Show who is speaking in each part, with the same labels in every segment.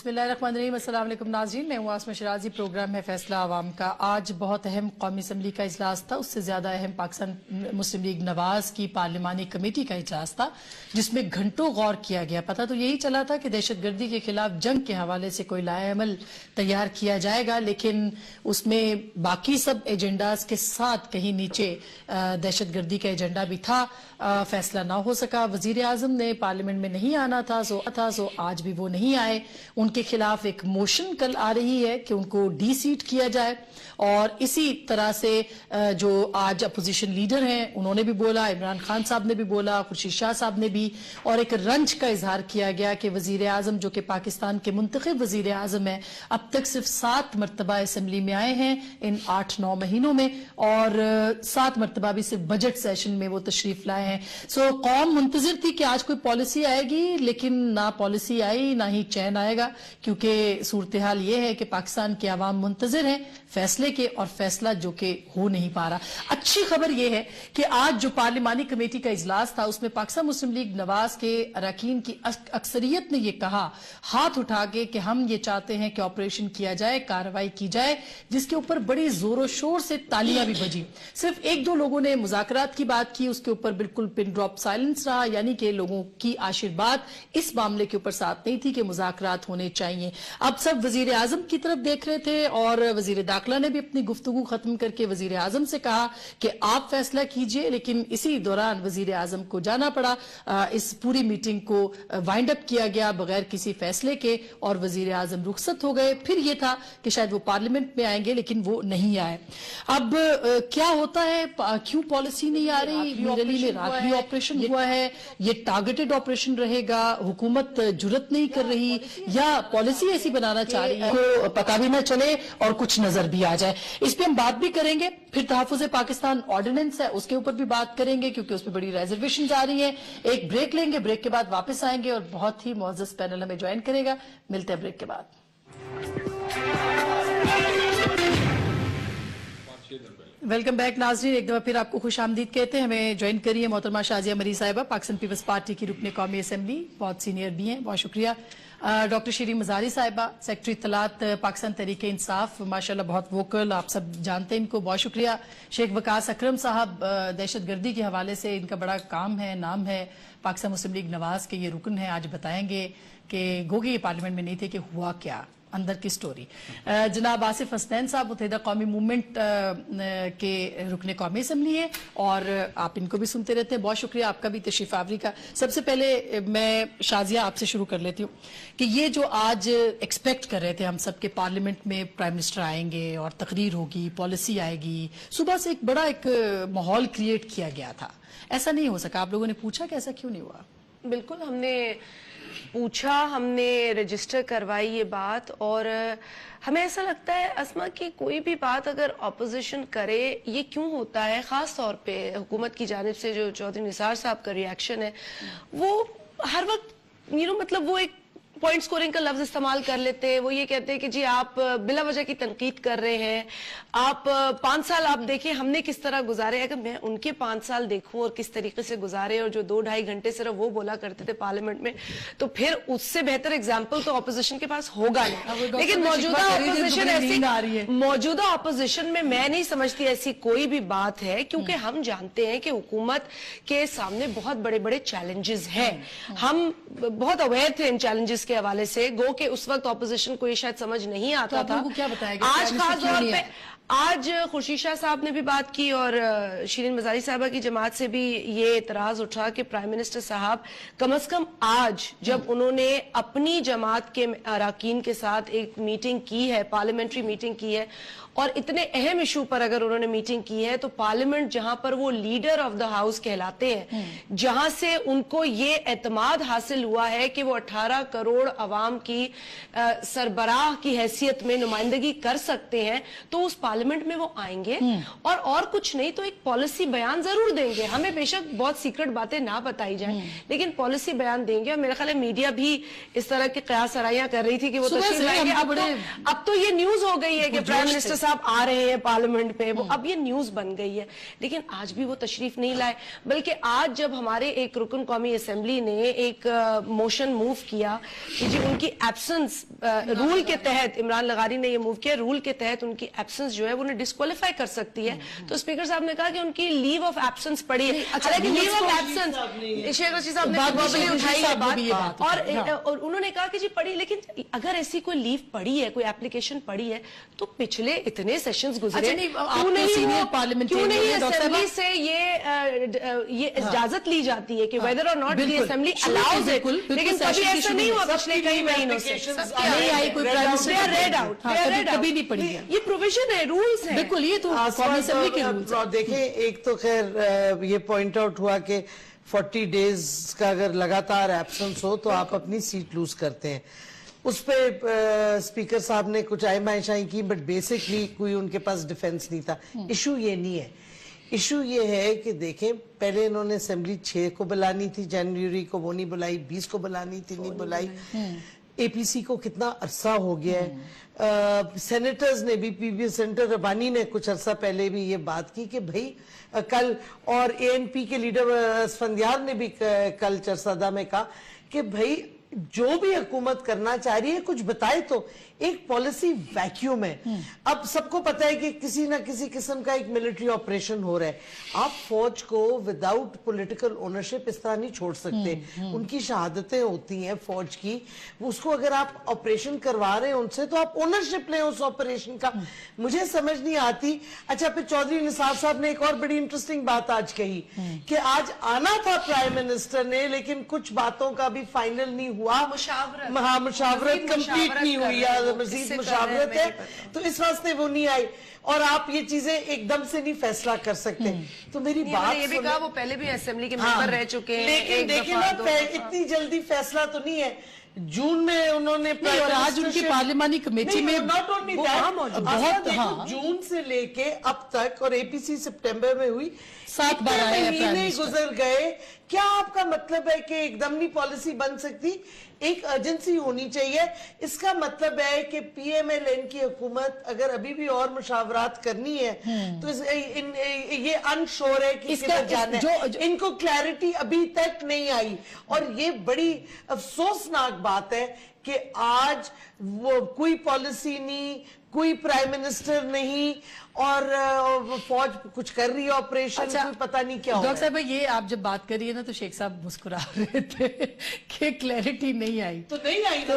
Speaker 1: बिस्मिल्लाहिर्रहमानिर्रहीम। अस्सलाम वालेकुम नाज़रीन, मैं हूँ आसमा शराजी। प्रोग्राम है फैसला आवाम का। आज बहुत अहम कौमी असम्बली का इजलास था। उससे ज़्यादा अहम पाकिस्तान मुस्लिम लीग नवाज की पार्लिमानी कमेटी का इजलास था, जिसमें घंटों गौर किया गया। पता तो यही चला था कि दहशतगर्दी के खिलाफ जंग के हवाले से कोई लाएअमल तैयार किया जाएगा, लेकिन उसमें बाकी सब एजेंडाज के साथ कहीं नीचे दहशतगर्दी का एजेंडा भी था। फैसला ना हो सका। वजीर आजम ने पार्लियामेंट में नहीं आना था, सो आज भी वो नहीं आए। उनके खिलाफ एक मोशन कल आ रही है कि उनको डी सीट किया जाए। और इसी तरह से जो आज अपोजिशन लीडर हैं उन्होंने भी बोला, इमरान खान साहब ने भी बोला, खुर्शीद शाह साहब ने भी, और एक रंज का इजहार किया गया कि वजीर आजम जो कि पाकिस्तान के मुंतखब वजीर आजम है, अब तक सिर्फ 7 मरतबा असम्बली में आए हैं इन 8-9 महीनों में, और 7 मरतबा भी सिर्फ बजट सेशन में वो तशरीफ लाए हैं। सो कौम मुंतजिर थी कि आज कोई पॉलिसी आएगी, लेकिन ना पॉलिसी आई ना ही चैन आएगा, क्योंकि सूरत हाल ये है कि पाकिस्तान के अवाम मुंतजिर हैं फैसले के, और फैसला जो कि हो नहीं पा रहा। अच्छी खबर यह है कि आज जो पार्लिमानी कमेटी का इजलास था उसमें पाकिस्तान मुस्लिम लीग नवाज के अरकान की अक्सरियत ने यह कहा हाथ उठा के कि हम ये चाहते हैं कि ऑपरेशन किया जाए, कार्रवाई की जाए, जिसके ऊपर बड़ी जोरों शोर से तालियां भी बजी। सिर्फ 1-2 लोगों ने मुज़ाकरात की बात की, उसके ऊपर बिल्कुल पिन ड्रॉप साइलेंस रहा, यानी कि लोगों की आशीर्वाद इस मामले के ऊपर साथ नहीं थी कि मुज़ाकरात होने चाहिए। अब सब वजीर आजम की तरफ देख रहे थे, और वजीर दाखिला ने भी अपनी गुफ्तगू खत्म करके वजीर आजम से कहा कि आप फैसला कीजिए, लेकिन इसी दौरान वजीर आजम को जाना पड़ा। इस पूरी मीटिंग को वाइंड अप किया गया बगैर किसी फैसले के, और वजीर आजम रुखसत हो गए। फिर यह था कि शायद वो पार्लियामेंट में आएंगे, लेकिन वो नहीं आए। अब क्या होता है, क्यों पॉलिसी नहीं आ रही? न्यूडेली में रात भी ऑपरेशन हुआ है, ये टारगेटेड ऑपरेशन रहेगा, हुकूमत जुर्रत नहीं कर रही, या पॉलिसी ऐसी बनाना चाह रही है को पता भी ना चले और कुछ नजर भी आ जाए? इस पे हम बात भी करेंगे। फिर तहफ़्फ़ुज़ पाकिस्तान ऑर्डिनेंस है, उसके ऊपर भी बात करेंगे, क्योंकि उसमें बड़ी रिजर्वेशंस आ रही हैं। एक ब्रेक लेंगे, ब्रेक के बाद वापस आएंगे और बहुत ही मुअज़्ज़ज़ पैनल हमें ज्वाइन करेगा। मिलते हैं ब्रेक के बाद। वेलकम बैक नाज़रीन, एक दफा फिर आपको खुश आमदीद कहते हैं। हमें ज्वाइन करिए मोहतरमा शाजिया मरी साहिबा, पाकिस्तान पीपल्स पार्टी की रुकने कौमी असम्बली, बहुत सीनियर भी हैं, बहुत शुक्रिया। डॉक्टर शीरीन मज़ारी साहिबा, सेक्रेटरी इत्तलात पाकिस्तान तहरीक इंसाफ, माशाल्लाह बहुत वोकल, आप सब जानते हैं इनको, बहुत शुक्रिया। शेख वकास अकरम साहब, दहशतगर्दी के हवाले से इनका बड़ा काम है, नाम है, पाकिस्तान मुस्लिम लीग नवाज के ये रुकन है। आज बताएंगे कि गोगे ये पार्लियामेंट में नहीं थे कि हुआ क्या, अंदर की स्टोरी। जनाब आसिफ हसनैन साहब मुत्तहिदा कौमी मूवमेंट के रुकने कौमी असम्बली है, और आप इनको भी सुनते रहते हैं, बहुत शुक्रिया आपका भी तशरीफ आवरी का। सबसे पहले मैं शाजिया आपसे शुरू कर लेती हूँ कि ये जो आज एक्सपेक्ट कर रहे थे हम सब के पार्लियामेंट में प्राइम मिनिस्टर आएंगे और तकरीर होगी, पॉलिसी आएगी, सुबह से एक बड़ा एक माहौल क्रिएट किया गया था, ऐसा नहीं हो सका। आप लोगों ने पूछा कि ऐसा क्यों नहीं हुआ?
Speaker 2: बिल्कुल, हमने पूछा, हमने रजिस्टर करवाई ये बात, और हमें ऐसा लगता है असमा कि कोई भी बात अगर ऑपोजिशन करे, ये क्यों होता है, खास तौर पे हुकूमत की जानिब से जो चौधरी निसार साहब का रिएक्शन है, वो हर वक्त मतलब वो एक पॉइंट स्कोरिंग का लफ्ज इस्तेमाल कर लेते हैं। वो ये कहते हैं कि जी आप बिला वजह की तनकीद कर रहे हैं, आप 5 साल आप देखिए हमने किस तरह गुजारे। अगर मैं उनके 5 साल देखूं और किस तरीके से गुजारे, और जो 2-2.5 घंटे सिर्फ वो बोला करते थे पार्लियामेंट में, तो फिर उससे बेहतर एग्जाम्पल तो ऑपोजिशन के पास होगा नहीं। लेकिन मौजूदा ऑपोजिशन में मैं नहीं समझती ऐसी कोई भी बात है, क्योंकि हम जानते हैं कि हुकूमत के सामने बहुत बड़े बड़े चैलेंजेस हैं। हम बहुत अवेयर थे इन चैलेंजेस के हवाले से, गो के उस वक्त ऑपोजिशन को ये शायद समझ नहीं आता था।
Speaker 1: क्या बताएगा
Speaker 2: आज खास तौर पे आज खुर्शीद शाह साहब ने भी बात की, और शीरीन मज़ारी साहबा की जमात से भी ये इतराज उठा कि प्राइम मिनिस्टर साहब कम से कम आज जब उन्होंने अपनी जमात के अरकान के साथ एक मीटिंग की है, पार्लियामेंट्री मीटिंग की है, और इतने अहम इशू पर अगर उन्होंने मीटिंग की है, तो पार्लियामेंट जहां पर वो लीडर ऑफ द हाउस कहलाते हैं, जहां से उनको ये एतमाद हासिल हुआ है कि वो 18 करोड़ अवाम की सरबराह की हैसियत में नुमाइंदगी कर सकते हैं, तो उस पार्लियामेंट में वो आएंगे और कुछ नहीं तो एक पॉलिसी बयान जरूर देंगे। हमें बेशक बहुत सीक्रेट बातें ना बताई जाएं, लेकिन पॉलिसी बयान देंगे। और मेरा ख्याल है मीडिया भी इस तरह की कयास सराइयां कर रही थी कि वो तशरीफ लाएंगे। अब तो ये न्यूज हो गई है कि प्राइम मिनिस्टर صاحب آ رہے ہیں پارلیمنٹ پہ, وہ اب یہ نیوز بن گئی ہے, لیکن آج بھی وہ تشریف نہیں لائے. بلکہ آج جب ہمارے ایک رکن قومی اسمبلی نے ایک موشن موو کیا کہ جی ان کی ایبسنس رول کے تحت, عمران لغاری نے یہ موو کیا, رول کے تحت ان کی ایبسنس جو ہے وہ انہیں ڈسکوالیفائی کر سکتی ہے, تو اسپیکر صاحب نے کہا کہ ان کی لیو آف ایبسنس پڑی ہے. حالانکہ لیو آف ایبسنس شیخ رشید صاحب نے اٹھائی یہ بات, اور انہوں نے کہا کہ جی پڑھی, لیکن اگر ایسی کوئی لیو پڑی ہے, کوئی اپلیکیشن پڑی ہے, تو پچھلے اتنے سیشنز گزرے, کیوں نہیں اسمبلی سے یہ اجازت لی جاتی ہے کہ whether or not the assembly allows it, لیکن کبھی ایسا نہیں ہوا پچھلے کئی مہینوں سے. نہیں آئی کوئی prime minister, they are read out, کبھی نہیں پڑھی ہے. یہ پروویژن ہے, رولز ہیں.
Speaker 1: بالکل, یہ تو قومی اسمبلی کے رولز ہیں.
Speaker 3: دیکھیں, ایک تو خیر یہ پوائنٹ آؤٹ ہوا کہ 40 ڈیز کا اگر لگاتار ایبسنس ہو تو آپ اپنی سیٹ لوز کرتے ہیں. اس پہ اسپیکر صاحب نے کچھ آئیں کی, بٹ بیسکلی کوئی ان کے پاس ڈیفنس نہیں تھا. ایشو یہ نہیں ہے, ایشو یہ ہے کہ دیکھیں پہلے انہوں نے اسمبلی 6 کو بلانی تھی جنوری کو, وہ نہیں بلائی, 20 کو بلانی تھی, نہیں بلائی. اے پی سی کو کتنا عرصہ ہو گیا ہے. سینیٹرز نے بھی, پی بی سینیٹر ربانی نے کچھ عرصہ پہلے بھی یہ بات کی کہ بھائی کل, اور اے این پی کے لیڈر اسفندیار نے بھی کل چرسادہ میں کہا کہ بھائی جو بھی حکومت کرنا چاہ رہی ہے کچھ بتائے تو. ایک پالیسی ویکیوم ہے. اب سب کو پتا ہے کہ کسی نہ کسی قسم کا ایک ملٹری آپریشن ہو رہا ہے. آپ فوج کو وداؤٹ پولیٹیکل اونرشپ اس طرح نہیں چھوڑ سکتے. ان کی شہادتیں ہوتی ہیں فوج کی, اس کو اگر آپ آپریشن کروا رہے ہیں ان سے تو آپ اونرشپ لیں اس آپریشن کا. مجھے سمجھ نہیں آتی. اچھا, پھر چودھری نثار صاحب نے ایک اور بڑی انٹرسٹنگ بات آج کہی کہ آج آنا تھا پرائم منسٹر نے, لیکن کچھ باتوں کا بھی فائنل نہیں ہوا, مشاورت کمپلیٹ نہیں ہوئی, مزید مشاورت ہے, تو اس واسطے وہ نہیں آئی. اور آپ یہ چیزیں ایک دم سے نہیں فیصلہ کر سکتے. تو میری بات
Speaker 2: یہ بھی کہا وہ پہلے بھی اسمبلی کے ممبر رہ چکے ہیں,
Speaker 3: لیکن دیکھیں نا اتنی جلدی فیصلہ تو نہیں ہے. جون میں انہوں نے,
Speaker 1: اور آج ان کی پارلیمانی کمیٹی میں
Speaker 3: بہت جون سے لے کے اب تک, اور اے پی سی سپٹمبر میں ہوئی,
Speaker 1: 7 بار آئے ہیں
Speaker 3: مہینے گزر گئے. کیا آپ کا مطلب ہے کہ ایک دم نہیں پالیسی بن سکتی؟ ایک ایجنسی ہونی چاہیے. اس کا مطلب ہے کہ پی ایم ایل این کی حکومت اگر ابھی بھی اور مشاورات کرنی ہے تو یہ انشور ہے کہ کدھر جانا ہے. ان کو کلیئرٹی ابھی تک نہیں آئی, اور یہ بڑی افسوسناک بات ہے کہ آج وہ کوئی پالیسی نہیں, کوئی پرائم منسٹر نہیں, اور فوج کچھ کر رہی ہے آپریشن, کوئی پتہ نہیں کیا ہو رہا ہے.
Speaker 1: ڈاکٹر صاحب, یہ آپ جب بات کر رہی ہے نا تو شیخ صاحب مسکرا رہے تھے کہ کلیئرٹی نہیں آئی.
Speaker 3: تو نہیں آئی,
Speaker 1: تو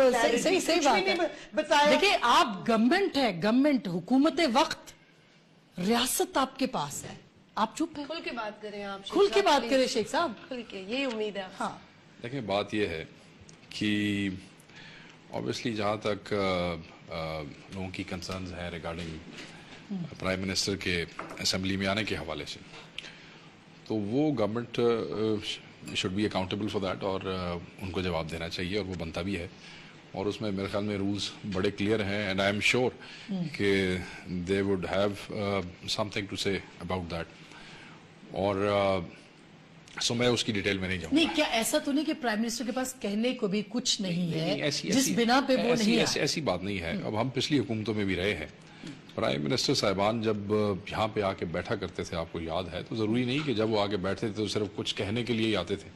Speaker 1: صحیح بات ہے. دیکھیں, آپ گورنمنٹ ہے, گورنمنٹ حکومت وقت, ریاست آپ کے پاس ہے, آپ چپ ہیں.
Speaker 2: کھل کے بات کریں, آپ
Speaker 1: کھل کے بات کریں شیخ صاحب,
Speaker 2: کھل کے, یہی امید ہے.
Speaker 1: ہاں
Speaker 4: دیکھیں, بات یہ ہے کہ obviously جہاں تک لوگوں کی کنسرنز ہیں ریگارڈنگ پرائم منسٹر کے اسمبلی میں آنے کے حوالے سے, تو وہ government should be accountable for that, اور ان کو جواب دینا چاہیے, اور وہ بنتا بھی ہے. اور اس میں میرے خیال میں رولز بڑے کلیئر ہیں, اینڈ آئی ایم شیور کہ they would have something to say about that. اور سو میں اس کی ڈیٹیل میں نہیں جاؤں.
Speaker 1: نہیں, کیا ایسا تو نہیں کہ پرائم منسٹر کے پاس کہنے کو بھی کچھ نہیں ہے جس بنا پہ وہ نہیں ہے؟
Speaker 4: ایسی بات نہیں ہے. اب ہم پچھلی حکومتوں میں بھی رہے ہیں. پرائم منسٹر صاحبان جب یہاں پہ آ کے بیٹھا کرتے تھے, آپ کو یاد ہے, تو ضروری نہیں کہ جب وہ آ کے بیٹھتے تھے تو صرف کچھ کہنے کے لیے ہی آتے تھے,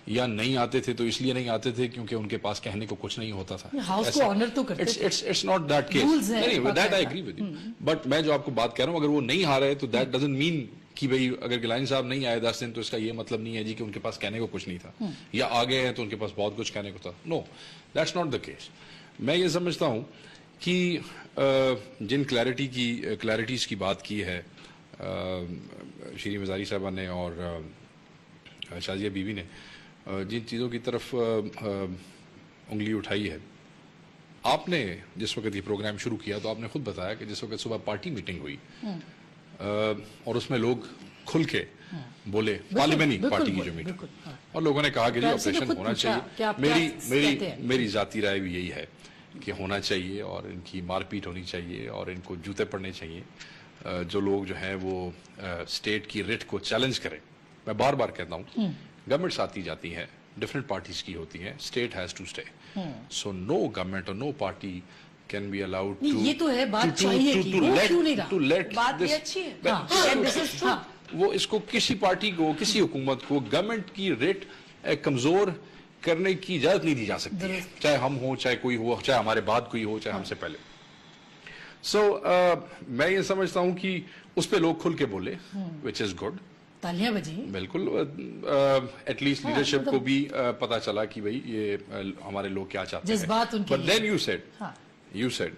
Speaker 4: یا نہیں آتے تھے تو اس لیے نہیں آتے تھے کیونکہ ان کے پاس کہنے کو کچھ نہیں ہوتا تھا.
Speaker 1: ہاؤس کو آنر تو کرتے تھے.
Speaker 4: It's not that case. That I agree with you. But میں جو آپ کو بات کہہ رہا ہوں, اگر وہ نہیں آ رہے تو that doesn't mean کہ بھئی اگر گیلانی صاحب نہیں آئے 10 دن تو اس کا یہ مطلب نہیں ہے جی کہ ان کے پاس کہنے کو کچھ نہیں تھا, یا آگے ہیں تو ان کے پاس بہت کچھ کہنے کو تھا. نو, دیٹس ناٹ دا کیس. میں یہ سمجھتا ہوں کہ جن کلیئرٹیز کی بات کی ہے شیریں مزاری صاحبہ نے اور شازیہ بی بی نے, جن چیزوں کی طرف انگلی اٹھائی ہے, آپ نے جس وقت یہ پروگرام شروع کیا تو آپ نے خود بتایا کہ جس وقت صبح پارٹی میٹنگ ہوئی اور اس میں لوگ کھل کے بولے, پارلیمانی پارٹی کی جو میٹنگ, اور لوگوں نے کہا کہ جی آپریشن ہونا چاہیے. میری ذاتی رائے بھی یہی ہے کہ ہونا چاہیے, اور ان کی مار پیٹ ہونی چاہیے, اور ان کو جوتے پڑنے چاہیے جو لوگ جو ہیں وہ اسٹیٹ کی ریٹ کو چیلنج کریں. میں بار بار کہتا ہوں, گورنمنٹس آتی جاتی ہیں, ڈفرینٹ پارٹیز کی ہوتی ہیں, state has to stay. So no government اور no party can be allowed
Speaker 1: नहीं,
Speaker 4: to
Speaker 1: ये तो है, बात चाहिए कि वो क्यों नहीं रहा?
Speaker 4: to let
Speaker 2: बात
Speaker 4: this
Speaker 2: ये अच्छी है।
Speaker 1: हाँ,
Speaker 4: वो इसको किसी पार्टी को, किसी हुकूमत को गवर्नमेंट की रेट कमजोर करने की इजाजत नहीं दी जा सकती है, चाहे हम हो, चाहे कोई हो, चाहे हमारे बाद कोई हो, चाहे हमसे पहले। मैं ये समझता हूं कि उस पे लोग खुल के बोले, विच इज गुड,
Speaker 1: तालियां बजी।
Speaker 4: बिल्कुल। एटलीस्ट लीडरशिप को भी पता चला कि भाई ये हमारे लोग क्या चाहते हैं।
Speaker 1: जज्बात उनके
Speaker 4: बट देन यू सेड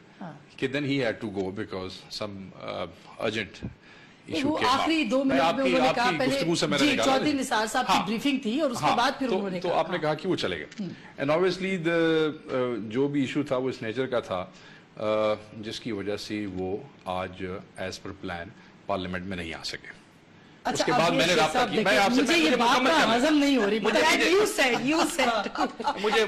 Speaker 4: कि then he had to go because some urgent issue
Speaker 1: वो
Speaker 4: के
Speaker 1: आखिरी 2 मिनट में उन्होंने कहा,
Speaker 4: गुफ्तगू से मैंने
Speaker 1: जी,
Speaker 4: निकाला
Speaker 1: चौधरी निसार साहब की ब्रीफिंग थी और उसके बाद फिर उन्होंने
Speaker 4: तो
Speaker 1: कहा,
Speaker 4: आपने कहा कि वो चले गए। एंड ऑब्वियसली जो भी इशू था वो इस नेचर का था जिसकी वजह से वो आज एज पर प्लान पार्लियामेंट में नहीं आ सके।
Speaker 1: अच्छा,
Speaker 4: उसके बाद
Speaker 1: अब
Speaker 4: मैंने
Speaker 1: शेख
Speaker 4: राब्ता
Speaker 1: साहब
Speaker 4: किया। मैं
Speaker 1: देखिए,
Speaker 4: आपसे
Speaker 1: मुझे ये बात ना हजम नहीं हो रही।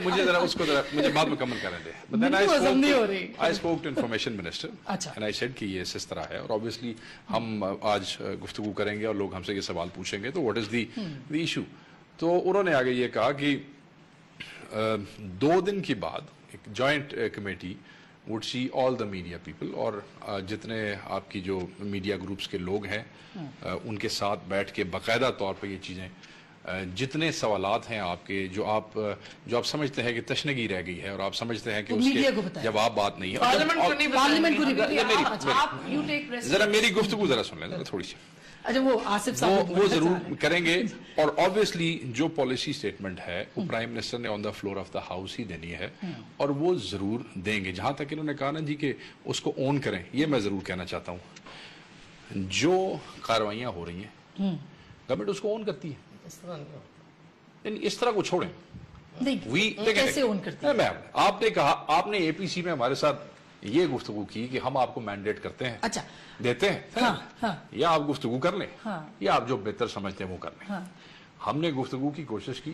Speaker 4: मुझे जरा उसको जरा मुझे बात मुकम्मल करने दे।
Speaker 1: मुझे हजम नहीं हो रही।
Speaker 4: I spoke to information minister
Speaker 1: अच्छा।
Speaker 4: एंड आई सेड कि ये इस तरह है और ऑब्वियसली हम आज गुफ्तगू करेंगे और लोग हमसे ये सवाल पूछेंगे तो व्हाट इज द इशू। तो उन्होंने आगे ये कहा कि 2 दिन के बाद एक joint committee would see all the media people और जितने आपकी जो मीडिया ग्रुप्स के लोग हैं उनके साथ बैठ के बाकायदा तौर पर ये चीज़ें जितने सवालात हैं आपके जो आप समझते हैं कि तशनगी रह गई है और आप समझते हैं कि उसके जवाब बात नहीं है,
Speaker 1: पार्लियामेंट को नहीं,
Speaker 4: जरा मेरी गुफ्तगू जरा सुन लें थोड़ी सी।
Speaker 1: अच्छा, वो आसिफ साहब
Speaker 4: वो जरूर करेंगे और ऑब्वियसली जो पॉलिसी स्टेटमेंट है वो प्राइम मिनिस्टर ने on the floor of the house ही देनी है और वो जरूर देंगे। जहां तक इन्होंने कहा ना जी कि उसको ऑन करें, ये मैं जरूर कहना चाहता हूं जो कार्रवाइयां हो रही हैं गवर्नमेंट उसको ऑन करती है, इस तरह को छोड़ें।
Speaker 1: कैसे ऑन करती है?
Speaker 4: मैम आपने कहा, आपने एपीसी में हमारे साथ ये गुफ्तगू की कि हम आपको मैंडेट करते हैं,
Speaker 1: अच्छा
Speaker 4: देते हैं, या आप गुफ्तगू कर लें या आप जो बेहतर समझते हैं वो कर लें। हमने गुफ्तगू की कोशिश की,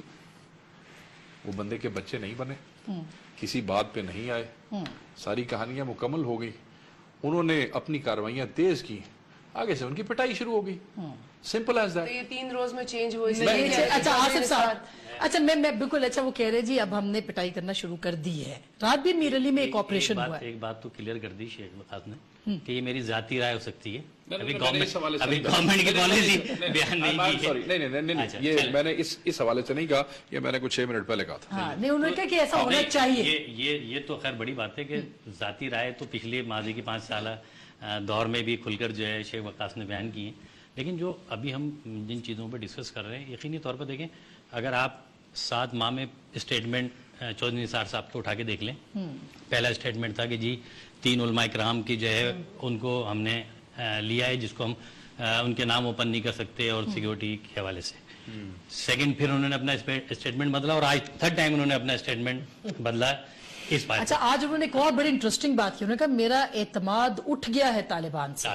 Speaker 4: वो बंदे के बच्चे नहीं बने, किसी बात पे नहीं आए, सारी कहानियां मुकम्मल हो गई, उन्होंने अपनी कार्रवाइयां तेज की, आगे से उनकी पिटाई शुरू हो गई। Simple as that.
Speaker 2: ये 3 रोज में चेंज हुआ।
Speaker 1: अच्छा आसिफ साहब, अच्छा मैं बिल्कुल, अच्छा वो कह रहे जी अब हमने पिटाई करना शुरू कर दी है। रात भी मीरली में एक ऑपरेशन हुआ है।
Speaker 5: एक बात तो क्लियर कर दी शेख वकास ने कि ये मेरी जाती राय हो सकती है, अभी गवर्नमेंट की पॉलिसी बयान नहीं की है।
Speaker 4: नहीं, ये मैंने इस हवाले से नहीं कहा, ये मैंने कुछ 6 मिनट पहले कहा था।
Speaker 1: नहीं, उन्होंने कहा कि ऐसा होना चाहिए।
Speaker 5: ये तो खैर बड़ी बात है कि जाती राय तो पिछले माजी के 5 साल दौर में भी खुलकर जो है शेख वकास ने बयान की है, लेकिन जो अभी हम जिन चीज़ों पर डिस्कस कर रहे हैं यकीनी तौर पर देखें, अगर आप 7 माह में स्टेटमेंट चौधरी निसार साहब को उठा के देख लें। पहला स्टेटमेंट था कि जी 3 उलमा इकराम की जो है उनको हमने लिया है जिसको हम उनके नाम ओपन नहीं कर सकते और सिक्योरिटी के हवाले से। सेकंड फिर उन्होंने अपना स्टेटमेंट बदला और आज 3rd टाइम उन्होंने अपना स्टेटमेंट बदला इस बात।
Speaker 1: अच्छा, आज उन्होंने एक और बड़ी इंटरेस्टिंग बात की, उन्होंने कहा मेरा एतमाद उठ गया है तालिबान से।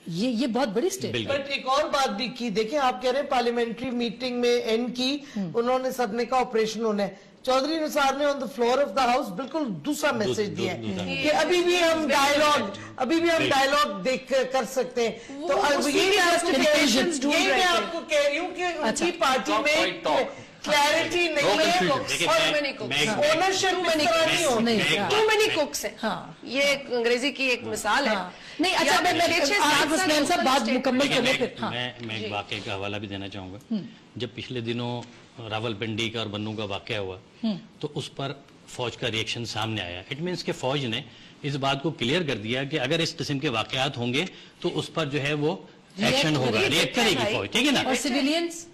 Speaker 1: ये बहुत बड़ी स्टेटमेंट।
Speaker 3: बट एक और बात भी की, देखिए आप कह रहे हैं पार्लियामेंट्री मीटिंग में एंड की, उन्होंने सबने का ऑपरेशन होना है। चौधरी निसार ने on the floor of the house बिल्कुल दूसरा मैसेज दिया है कि अभी भी हम डायलॉग देख कर सकते हैं। तो ये मैं आपको कह रही हूँ कि उनकी पार्टी में क्लैरिटी नहीं है और ओनरशिप
Speaker 2: टू मेनी कुक्स है। ये अंग्रेजी की एक मिसाल है।
Speaker 1: नहीं, अच्छा मैं बात मुकम्मल करने पे
Speaker 5: मैं एक वाकये का हवाला भी देना चाहूंगा। जब पिछले दिनों रावलपिंडी का और बन्नू का वाकया हुआ तो उस पर फौज का रिएक्शन सामने आया। इट मीन्स के फौज ने इस बात को क्लियर कर दिया कि अगर इस किस्म के वाकयात होंगे तो उस पर जो है वो एक्शन होगा, रिएक्ट करेगी फौज, ठीक है ना।
Speaker 1: और सिविलियंस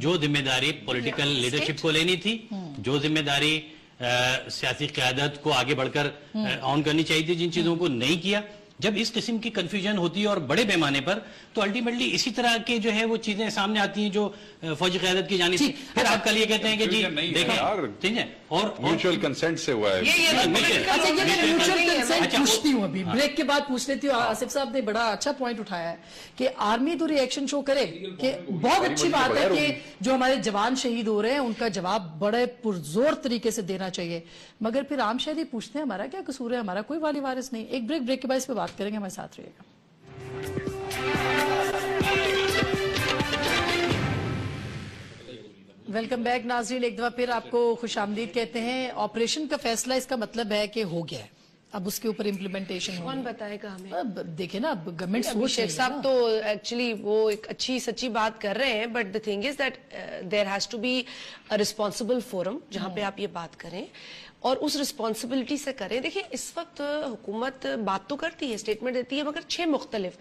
Speaker 5: जो जिम्मेदारी पॉलिटिकल लीडरशिप को लेनी थी, जो जिम्मेदारी सियासी क़यादत को आगे बढ़कर ऑन करनी चाहिए थी, जिन चीजों को नहीं किया। जब इस किस्म की कंफ्यूजन होती है और बड़े पैमाने पर तो अल्टीमेटली इसी तरह के जो है वो चीजें सामने आती हैं जो फौजी क़यादत की जानिब से। फिर आप कल ये कहते हैं कि जी देखें, ठीक है, और
Speaker 4: म्यूचुअल कंसेंट से हुआ है।
Speaker 1: म्यूचुअल कंसेंट पूछती हूँ, अभी ब्रेक के बाद पूछ लेती हूँ। आसिफ साहब ने बड़ा अच्छा पॉइंट उठाया है कि आर्मी तो रिएक्शन शो करे कि बहुत अच्छी बात है कि जो हमारे जवान शहीद हो रहे हैं उनका जवाब बड़े पुरजोर तरीके से देना चाहिए, मगर फिर आम शहरी पूछते हैं हमारा क्या कसूर है, हमारा कोई वाली वारिस नहीं। एक ब्रेक के बाद इस पे बात करेंगे, हमारे साथ रहिएगा। वेलकम बैक नाज़रीन, एक दफा फिर आपको खुशामदीद कहते हैं। ऑपरेशन का फैसला इसका मतलब है कि हो गया है, अब उसके ऊपर इम्प्लीमेंटेशन
Speaker 2: कौन बताएगा हमें?
Speaker 1: अब देखिए ना, अब गवर्नमेंट सोच
Speaker 2: शेख
Speaker 1: रही है
Speaker 2: साहब
Speaker 1: ना।
Speaker 2: तो एक्चुअली वो एक अच्छी सच्ची बात कर रहे हैं, but the thing is that there has to be a responsible forum जहां पे आप ये बात करें और उस रिस्पॉन्सिबिलिटी से करें। देखिए इस वक्त हुकूमत बात तो करती है, स्टेटमेंट देती है, मगर 6 मुख्तलिफ।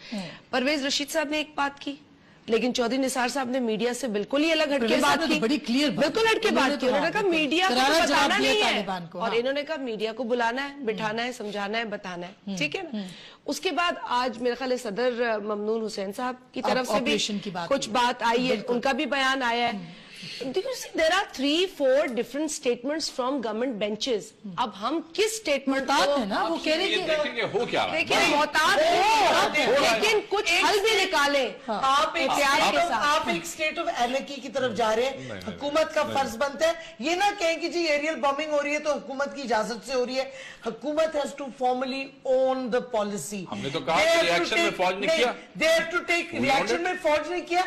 Speaker 2: परवेज रशीद साहब ने एक बात की, लेकिन चौधरी निसार साहब ने मीडिया से बिल्कुल ही अलग हटके
Speaker 1: परवेज
Speaker 2: बात
Speaker 1: साहब ने
Speaker 2: की,
Speaker 1: तो बड़ी clear बात
Speaker 2: बिल्कुल हटके
Speaker 1: उन्होंने
Speaker 2: बात
Speaker 1: तो
Speaker 2: की। उन्होंने
Speaker 1: हाँ,
Speaker 2: कहा
Speaker 1: बिल्कुल।
Speaker 2: मीडिया को
Speaker 1: करारा
Speaker 2: तो
Speaker 1: जवाब
Speaker 2: बताना
Speaker 1: दिया
Speaker 2: नहीं है,
Speaker 1: तालिबान को,
Speaker 2: और
Speaker 1: हाँ।
Speaker 2: इन्होंने कहा मीडिया को बुलाना है, बिठाना है, समझाना है, बताना है, ठीक है ना। उसके बाद आज मेरे ख्याल है सदर ममनून हुसैन साहब की तरफ से भी
Speaker 1: ऑपरेशन की बात
Speaker 2: कुछ बात आई है, उनका भी बयान आया है। There are 3-4 different statements from government benches. अब हम किस स्टेटमेंट
Speaker 1: मुहतात है ना, वो कह रहे
Speaker 4: ये
Speaker 1: कि
Speaker 4: देखेंगे हो क्या रहा है।
Speaker 2: देखिए मोहतात हो, लेकिन कुछ हल भी निकाले
Speaker 3: आप एक
Speaker 2: एहतियात के साथ।
Speaker 3: आप एक स्टेट ऑफ एनर्की की तरफ जा रहे हैं। हुकूमत का फर्ज बनता है ये ना कहें कि जी एरियल बॉम्बिंग हो रही है तो हुकूमत की इजाजत से हो रही है। हुकूमत has to formally own the policy.
Speaker 4: हमने तो कहा कि रिएक्शन में फौज ने किया।
Speaker 3: They have to take reaction में फौज ने किया।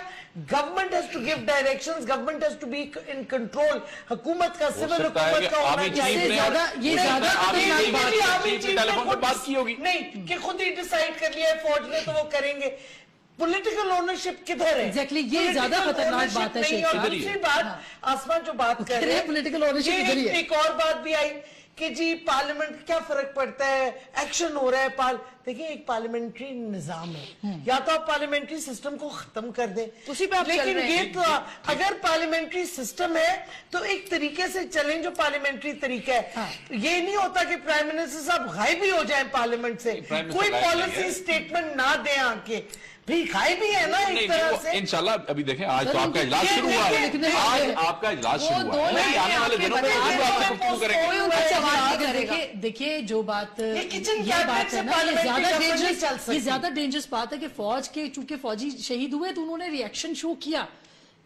Speaker 3: Government has to give directions, government has to be in control. हुकूमत का सिविल
Speaker 4: सकता है
Speaker 3: हुकूमत
Speaker 4: कि
Speaker 3: का होना
Speaker 4: आर्मी
Speaker 3: चाहिए।
Speaker 4: चीफ ने-
Speaker 1: ये ज्यादा खतरनाक बात है।
Speaker 3: आर्मी चीफ ने
Speaker 4: टेलीफोन पर बात की होगी।
Speaker 3: नहीं कि खुद ही डिसाइड कर लिया है फौज ने तो वो करेंगे। पॉलिटिकल ओनरशिप किधर है?
Speaker 1: Exactly, ये ज्यादा
Speaker 3: Political
Speaker 1: खतरनाक
Speaker 3: ownership
Speaker 1: बात है,
Speaker 3: नहीं।
Speaker 1: शेख
Speaker 3: और
Speaker 1: साहब।
Speaker 3: दूसरी बात आसमान जो बात कर रहे हैं
Speaker 1: political ownership
Speaker 3: ये
Speaker 1: इधर ही है।
Speaker 3: एक और बात भी आई कि जी पार्लियामेंट क्या फर्क पड़ता है, एक्शन हो रहा है। देखिए एक पार्लियामेंट्री निजाम है, या तो आप पार्लियामेंट्री सिस्टम को खत्म कर दें,
Speaker 2: उसी पे आप चल
Speaker 3: लेकिन
Speaker 2: रहे
Speaker 3: ये
Speaker 2: हैं।
Speaker 3: तो अगर पार्लियामेंट्री सिस्टम है तो एक तरीके से चलें जो पार्लियामेंट्री तरीका है। ये नहीं होता कि प्राइम मिनिस्टर साहब गायब भी हो जाए पार्लियामेंट से,
Speaker 4: प्राइम मिनिस्टर
Speaker 3: कोई
Speaker 4: गायब नहीं
Speaker 3: पॉलिसी
Speaker 4: है।
Speaker 3: स्टेटमेंट ना दें आके, भी गायब भी है ना
Speaker 4: नहीं,
Speaker 3: एक तरह
Speaker 4: वो
Speaker 3: से।
Speaker 4: इंशाल्लाह अभी देखें आज
Speaker 1: सर,
Speaker 4: तो आपका
Speaker 1: उनको
Speaker 4: इजलास
Speaker 3: ये
Speaker 4: शुरू हुआ
Speaker 1: लिखने
Speaker 4: है। आज
Speaker 1: हैं।
Speaker 4: आपका इजलास
Speaker 2: वो
Speaker 4: शुरू
Speaker 2: दो
Speaker 4: हुआ है।
Speaker 2: लाइनें
Speaker 4: आने वाले
Speaker 2: आपके
Speaker 4: दिनों में
Speaker 2: बता
Speaker 4: पूरी
Speaker 2: दें।
Speaker 4: बात पर गुफ्तगू करेंगे।
Speaker 2: कोई उनका सवाल नहीं करेगा।
Speaker 1: देखिए जो बात
Speaker 3: ये किचन
Speaker 1: ये
Speaker 3: कैबिनेट
Speaker 1: बात
Speaker 3: से
Speaker 1: है ना, ये
Speaker 3: parliamentary
Speaker 1: ज्यादा
Speaker 3: government नहीं
Speaker 1: डेंजरस,
Speaker 3: चल सकती।
Speaker 1: ये ज्यादा डेंजरस बात है कि फौज के चूंकि फौजी शहीद हुए तो उन्होंने रिएक्शन शो किया।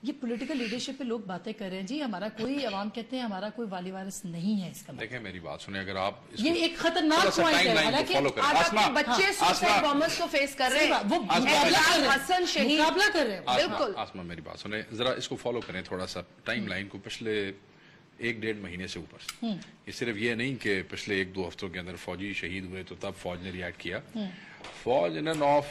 Speaker 1: ये पॉलिटिकल लीडरशिप पे लोग बातें कर रहे हैं जी, हमारा कोई अवाम कहते हैं हमारा कोई वाली वारिस नहीं है इसका मतलब।
Speaker 4: देखें मेरी बात सुने, अगर आप
Speaker 1: ये एक खतरनाक
Speaker 4: थोड़ा सा
Speaker 1: point है,
Speaker 4: timeline को
Speaker 1: हालांकि
Speaker 4: follow करें।
Speaker 2: आज
Speaker 4: आसमा,
Speaker 2: आपके बच्चे
Speaker 4: आसमा,
Speaker 2: सुसाइड बॉम्बर्स को फेस कर रहे
Speaker 1: सही
Speaker 2: हैं।
Speaker 1: बात, वो
Speaker 4: आसमा,
Speaker 1: मुकाबला कर रहे हैं,
Speaker 2: हसन शहीद।
Speaker 1: मुकाबला कर रहे हैं।
Speaker 2: बिल्कुल।
Speaker 4: आसमा मेरी बात सुने, जरा इसको फॉलो करें थोड़ा सा टाइमलाइन को। पिछले 1-1.5 महीने से ऊपर ये सिर्फ ये नहीं कि पिछले 1-2 हफ्तों के अंदर फौजी शहीद हुए तो तब फौज ने रिएक्ट किया। फौज in end of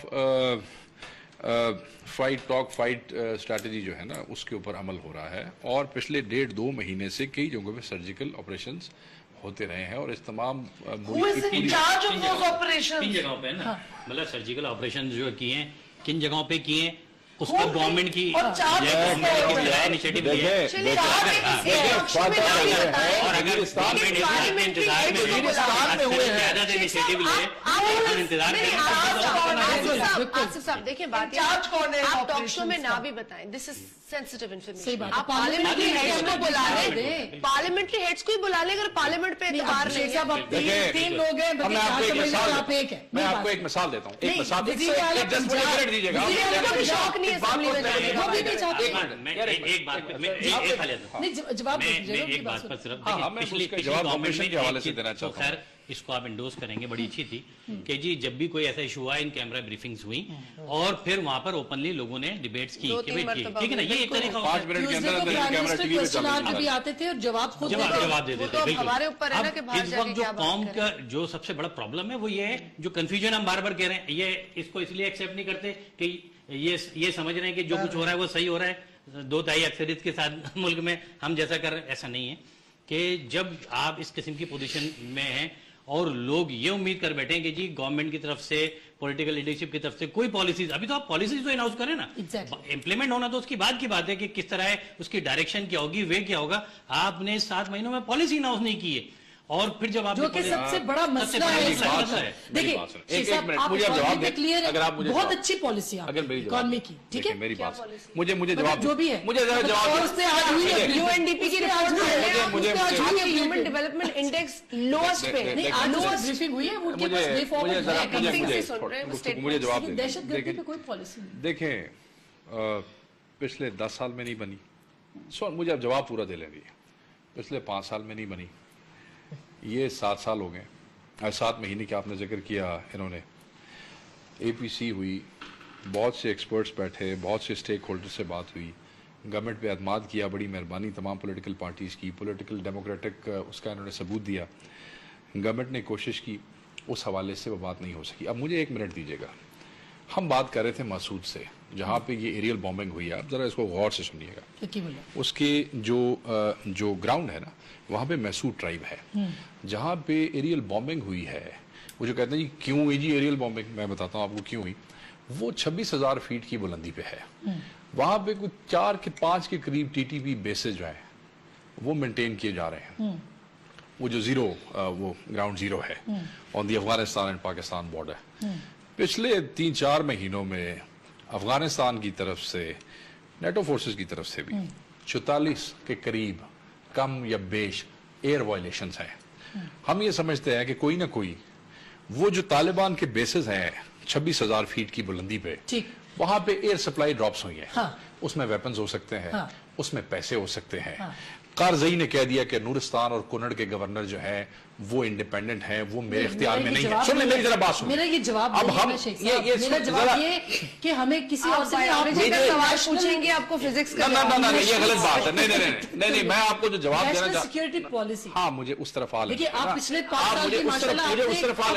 Speaker 4: fight talk fight strategy जो है ना उसके ऊपर अमल हो रहा है, और पिछले 1.5-2 महीने से कई जगहों पे सर्जिकल ऑपरेशंस होते रहे हैं, और इस तमाम
Speaker 3: Who is in charge of those operations?
Speaker 5: किन जगहों पे ना, मतलब सर्जिकल ऑपरेशन जो किए हैं किन जगहों पे किए हैं उस पर गवर्नमेंट की
Speaker 3: और चार्ज
Speaker 5: इनिशिएटिव लिया है।
Speaker 2: चलिए, आप इसके पक्ष में ना भी बताएं।
Speaker 5: और अगर गवर्नमेंट इसमें इंतजार में ज्यादा इनिशिएटिव ले हम इंतजार करें।
Speaker 2: आसिफ साहब देखिए बात ये-
Speaker 3: चार्ज कौन है
Speaker 2: आप टॉक शो
Speaker 3: operations
Speaker 2: में ना
Speaker 3: का?
Speaker 2: भी बताएं, दिस इज सेंसिटिव
Speaker 1: सही
Speaker 2: इन्फॉर्मेशन।
Speaker 1: बात है।
Speaker 2: आप पार्लियामेंट्री हेड्स को बुला लें,
Speaker 1: दें।
Speaker 2: पार्लियामेंट्री हेड्स को ही बुला लें, अगर पार्लियामेंट पे एतबार नहीं
Speaker 1: शेख साहब
Speaker 2: है।
Speaker 1: अब
Speaker 4: देखिए,
Speaker 1: तीन लोग हैं,
Speaker 4: अब
Speaker 1: बल्कि
Speaker 4: मैं आपको
Speaker 1: 4
Speaker 4: एक
Speaker 1: समझ लो
Speaker 4: मिसाल
Speaker 1: आप एक है।
Speaker 4: मैं आपको एक मिसाल देता हूँ, एक
Speaker 1: नहीं,
Speaker 4: मिसाल
Speaker 1: वज़ीर आला
Speaker 4: एक 10 मिनट
Speaker 1: पंजाब-
Speaker 4: दीजिएगा।
Speaker 1: वज़ीर आला
Speaker 2: इनको भी शौक नहीं है
Speaker 4: एक बात
Speaker 2: असेंबली में
Speaker 4: को-
Speaker 2: जाने का।
Speaker 1: वो भी नहीं चाहते।
Speaker 5: एक मिनट, मैं एक बात पे मैं एक खा लेता हूँ।
Speaker 1: नहीं जवाब
Speaker 5: मैं
Speaker 1: दीजिएगा, उनकी
Speaker 5: एक बात पर
Speaker 1: सुनो।
Speaker 5: सिर्फ
Speaker 4: हाँ,
Speaker 5: देखिए,
Speaker 4: मैं
Speaker 5: पिछली
Speaker 4: उसका
Speaker 5: पिछली
Speaker 4: जवाब
Speaker 5: गवर्नमेंट
Speaker 4: ऑपरेशन
Speaker 5: में
Speaker 4: के हवाले
Speaker 5: एक
Speaker 4: से
Speaker 5: चीज-
Speaker 4: देना
Speaker 5: तो
Speaker 4: चाहता
Speaker 5: खैर इसको आप इंडोर्स करेंगे, बड़ी अच्छी थी कि जी जब भी कोई ऐसा इशू हुआ इन कैमरा ब्रीफिंग्स हुई और फिर वहां पर ओपनली लोगों ने डिबेट्स की,
Speaker 2: 2-3
Speaker 5: डिबेट की,
Speaker 2: मरतबा
Speaker 5: ठीक है ना, ये एक तरीका होता
Speaker 4: 5
Speaker 5: है।
Speaker 4: मिनट के
Speaker 1: ट्यूसडे
Speaker 4: अंदर
Speaker 1: को
Speaker 4: अंदर
Speaker 1: प्राइम
Speaker 4: कैमरा
Speaker 1: मिनिस्टर
Speaker 4: टीवी पे
Speaker 1: क्वेश्चन आवर पे भी
Speaker 4: चल
Speaker 1: आते थे और जवाब खुद
Speaker 5: जवाब
Speaker 1: देते थे।
Speaker 5: जवाब दे देते
Speaker 2: तो
Speaker 5: बिल्कुल।
Speaker 2: हमारे ऊपर है ना
Speaker 5: अब
Speaker 2: कि बाहर
Speaker 5: इस
Speaker 2: जाके
Speaker 5: वक्त जो
Speaker 2: क्या बात
Speaker 5: कौम
Speaker 2: करें।
Speaker 5: का जो सबसे बड़ा प्रॉब्लम है वो ये है, जो कंफ्यूजन हम बार बार कह रहे हैं, ये इसको इसलिए एक्सेप्ट नहीं करते कि ये समझ रहे हैं कि जो कुछ हो रहा है वो सही हो रहा है, 2/3 अक्सरियत के साथ मुल्क में हम जैसा कर रहे हैं। ऐसा नहीं है कि जब आप इस किस्म की पोजीशन में हैं और लोग ये उम्मीद कर बैठे हैं कि जी गवर्नमेंट की तरफ से, पॉलिटिकल लीडरशिप की तरफ से कोई पॉलिसीज, अभी तो आप पॉलिसीज तो अनाउंस करें ना,
Speaker 1: Exactly.
Speaker 5: इंप्लीमेंट होना तो उसकी बाद की बात है कि किस तरह है, उसकी डायरेक्शन क्या होगी, वे क्या होगा। आपने 7 महीनों में पॉलिसी अनाउंस नहीं की है, और फिर जब आप
Speaker 1: जो कि सबसे बड़ा मसला है इस वक्त। देखिए शेख साहब, आप
Speaker 4: जवाब दें,
Speaker 1: क्लियर
Speaker 4: अगर आप
Speaker 1: है,
Speaker 4: मुझे
Speaker 1: बहुत
Speaker 4: जवाब-
Speaker 1: अच्छी पॉलिसी है
Speaker 4: अगर मेरी
Speaker 1: इकोनॉमी की, ठीक है,
Speaker 4: मेरी
Speaker 2: क्या
Speaker 4: बात
Speaker 2: policy?
Speaker 4: मुझे
Speaker 1: मतलब
Speaker 4: जवाब
Speaker 1: जो भी है,
Speaker 4: मुझे जरा जवाब
Speaker 1: और उससे आज हुई है,
Speaker 2: यूएनडीपी की
Speaker 1: उससे आज
Speaker 2: रिपोर्ट
Speaker 1: हुई है,
Speaker 2: में
Speaker 4: मुझे-
Speaker 1: उससे आज
Speaker 4: मुझे-
Speaker 1: हुई है
Speaker 2: ह्यूमन डेवलपमेंट इंडेक्स लोएस्ट पे,
Speaker 4: देख-
Speaker 1: नहीं
Speaker 4: देख-
Speaker 1: आज
Speaker 4: मुझे-
Speaker 1: ब्रीफिंग हुई है, उनके
Speaker 4: मुझे
Speaker 1: पास वे
Speaker 4: मुझे
Speaker 1: फॉरवर्ड
Speaker 4: जरा
Speaker 1: है,
Speaker 4: मुझे
Speaker 2: कंपनी
Speaker 4: मुझे
Speaker 2: से सुन रहे हैं, वो
Speaker 4: थोड़ा- मुझे जवाब दें।
Speaker 1: दहशतगर्दी पे कोई पॉलिसी नहीं।
Speaker 4: देखें पिछले 10 साल में नहीं बनी, मुझे अब जवाब पूरा दे लेंगे। पिछले 5 साल में नहीं बनी, ये 7 साल हो गए, 7 महीने के आपने जिक्र किया। इन्होंने APC हुई, बहुत से एक्सपर्ट्स बैठे, बहुत से स्टेक होल्डर से बात हुई, गवर्नमेंट पे एतमाद किया, बड़ी मेहरबानी तमाम पॉलिटिकल पार्टीज़ की, पॉलिटिकल डेमोक्रेटिक उसका इन्होंने सबूत दिया, गवर्नमेंट ने कोशिश की, उस हवाले से वो बात नहीं हो सकी। अब मुझे 1 मिनट दीजिएगा, हम बात कर रहे थे मसूद से, जहाँ पे ये एरियल बॉम्बिंग हुई है, आप ज़रा इसको गौर से सुनिएगा। उसके जो ग्राउंड है ना, वहाँ पे मसूद ट्राइब है, जहाँ पे एरियल बॉम्बिंग हुई है। वो जो कहते हैं जी क्यों हुई जी एरियल बॉम्बिंग, मैं बताता हूँ आपको क्यों हुई। वो 26,000 फीट की बुलंदी पे है, वहाँ पे कुछ 4 के 5 के करीब TTP बेसेज जो हैं वो मेंटेन किए जा रहे हैं। वो जो वो ग्राउंड जीरो है on the Afghanistan and Pakistan border. पिछले 3-4 महीनों में अफगानिस्तान की तरफ से, नेटो फोर्सेस की तरफ से भी 44 के करीब कम या बेश एयर वायलेशंस हैं। हम ये समझते हैं कि कोई ना कोई वो जो तालिबान के बेसेस हैं 26,000 फीट की बुलंदी पे, वहां पे एयर सप्लाई ड्रॉप्स हुई हैं। उसमें वेपन्स हो सकते हैं, उसमें पैसे हो सकते हैं। कारज़ई ने कह दिया कि नूरिस्तान और कुनड़ के गवर्नर जो हैं वो इंडिपेंडेंट हैं, वो मेरे इख्तियार में नहीं है। सुन ले मेरी जरा बात सुन।
Speaker 1: मेरा ये जवाब
Speaker 4: अब हम
Speaker 1: मेरा जवाब ये कि हमें किसी और से
Speaker 2: सवाल पूछेंगे, आपको फिजिक्स का
Speaker 4: ना ये गलत बात है। नहीं मैं आपको जो जवाब देना चाहता,
Speaker 1: सिक्योरिटी पॉलिसी,
Speaker 4: हाँ मुझे उस तरफ आ लें।
Speaker 1: देखिए आप पिछले 5 साल के माशाल्लाह